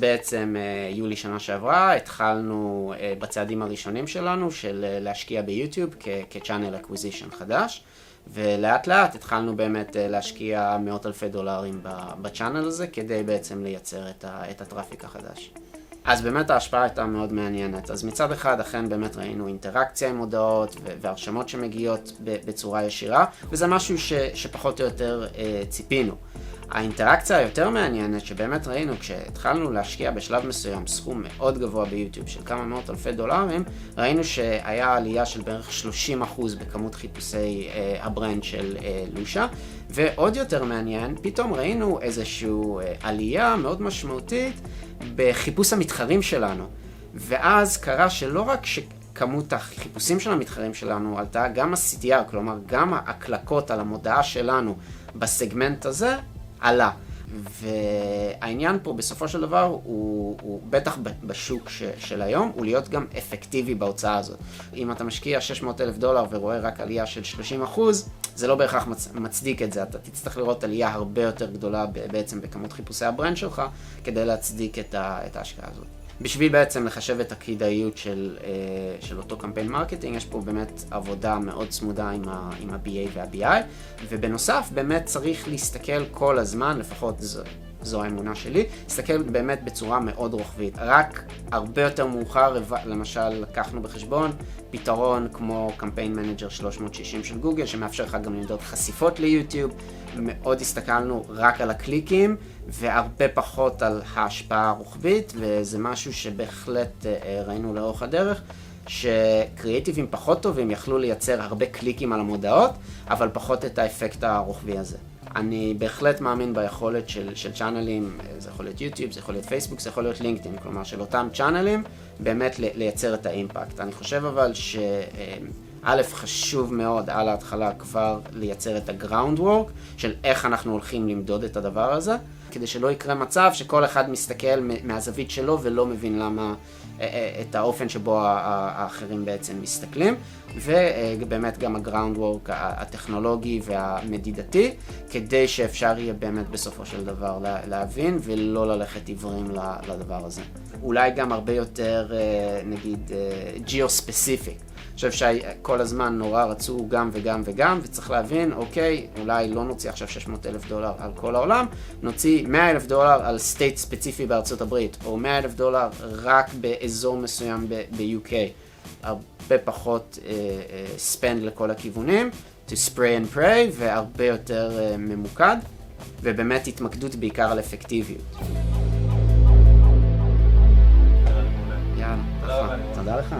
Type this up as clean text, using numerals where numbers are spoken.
בעצם יולי שנה שעברה התחלנו בצעדים הראשונים שלנו של להשקיע ביוטיוב כ-channel acquisition חדש, ולאט לאט התחלנו באמת להשקיע מאות אלפי דולרים בצ'אנל הזה כדי בעצם לייצר את הטראפיק החדש. אז באמת ההשפעה הייתה מאוד מעניינת. אז מצד אחד אכן באמת ראינו אינטראקציה עם הודעות והרשמות שמגיעות בצורה ישירה, וזה משהו שפחות או יותר ציפינו. האינטראקציה היותר מעניינת שבאמת ראינו כשהתחלנו להשקיע בשלב מסוים סכום מאוד גבוה ביוטיוב של כמה מאות אלפי דולרים, ראינו שהיה עלייה של בערך 30% בכמות חיפושי הברנד של לושה, ועוד יותר מעניין, פתאום ראינו איזושהי עלייה מאוד משמעותית בחיפוש המתחרים שלנו. ואז קרה שלא רק שכמות החיפושים של המתחרים שלנו עלתה, גם ה-CTR, כלומר גם ההקלקות על המודעה שלנו בסגמנט הזה עלה. והעניין פה בסופו של דבר הוא בטח בשוק של היום, הוא להיות גם אפקטיבי בהוצאה הזאת. אם אתה משקיע 600,000 דולר ורואה רק עלייה של 30%, זה לא בהכרח מצדיק את זה. אתה תצטרך לראות עלייה הרבה יותר גדולה בעצם בכמות חיפושי הברנד שלך, כדי להצדיק את ההשקעה הזאת. בשביל בעצם לחשב את הכדאיות של אותו קמפיין מרקטינג, יש פה באמת עבודה מאוד צמודה עם ה-BA וה-BI, ובנוסף באמת צריך להסתכל כל הזמן, לפחות זו האמונה שלי, להסתכל באמת בצורה מאוד רוחבית. רק הרבה יותר מאוחר, למשל, לקחנו בחשבון פתרון כמו קמפיין מנג'ר 360 של גוגל, שמאפשר לך גם למדוד חשיפות ליוטיוב. מאוד הסתכלנו רק על הקליקים, והרבה פחות על ההשפעה הרוחבית, וזה משהו שבהחלט ראינו לאורך הדרך, שקריאטיבים פחות טובים יכלו לייצר הרבה קליקים על המודעות, אבל פחות את האפקט הרוחבי הזה. אני בהחלט מאמין ביכולת של צ'אנלים, זה יכול להיות יוטיוב, זה יכול להיות פייסבוק, זה יכול להיות לינקדאין, כלומר של אותם צ'אנלים, באמת לייצר את האימפקט. אני חושב אבל א', חשוב מאוד על ההתחלה כבר לייצר את הגראונד וורק של איך אנחנו הולכים למדוד את הדבר הזה, כדי שלא יקרה מצב שכל אחד מסתכל מהזווית שלו ולא מבין למה את האופן שבו האחרים בעצם מסתכלים, ובאמת גם הגראונד וורק הטכנולוגי והמדידתי, כדי שאפשר יהיה באמת בסופו של דבר להבין ולא ללכת עיוורים לדבר הזה. אולי גם הרבה יותר נגיד גיאו-ספציפיק. אני חושב שכל הזמן נורא רצו גם וגם וגם, וצריך להבין, אוקיי, אולי לא נוציא עכשיו 600,000 דולר על כל העולם, נוציא 100,000 דולר על סטייט ספציפי בארצות הברית, או 100,000 דולר רק באזור מסוים ב-UK. הרבה פחות spend לכל הכיוונים, to spray and pray, והרבה יותר ממוקד, ובאמת התמקדות בעיקר על אפקטיביות. יאללה, תודה לך.